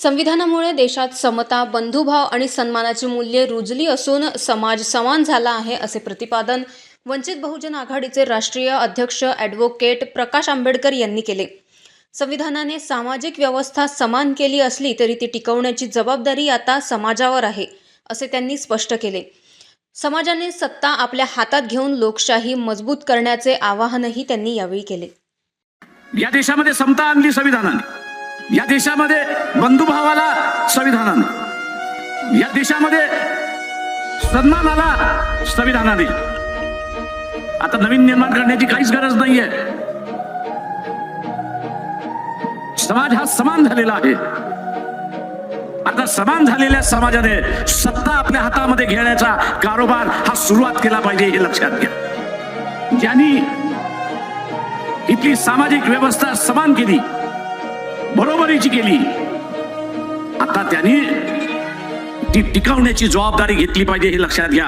संविधानामुळे देशात समता, बंधुभाव आणि सन्मानाची मूल्ये रुजली असून समाज समान झाला आहे, असे प्रतिपादन वंचित बहुजन आघाडीचे राष्ट्रीय अध्यक्ष ॲडव्होकेट प्रकाश आंबेडकर यांनी केले. संविधानाने सामाजिक व्यवस्था समान केली असली तरी ती टिकवण्याची जबाबदारी आता समाजावर आहे, असे त्यांनी स्पष्ट केले. समाजाने सत्ता आपल्या हातात घेऊन लोकशाही मजबूत करण्याचे आवाहनही त्यांनी यावेळी केले. या देशामध्ये समता आणली संविधानाने, या देशामध्ये बंधुभावाला संविधानाने, या देशामध्ये सन्मानाला संविधानाने. आता नवीन निर्माण करण्याची काहीच गरज नाहीये. समाज हा समान झालेला आहे. आता समान झालेल्या समाजाने सत्ता आपल्या हातामध्ये घेण्याचा कारोबार हा सुरुवात केला पाहिजे, हे लक्षात घ्या. ज्यांनी इथली सामाजिक व्यवस्था समान केली, बरोबरीची केली, आता त्यांनी ती टिकवण्याची जबाबदारी घेतली पाहिजे, हे लक्षात घ्या.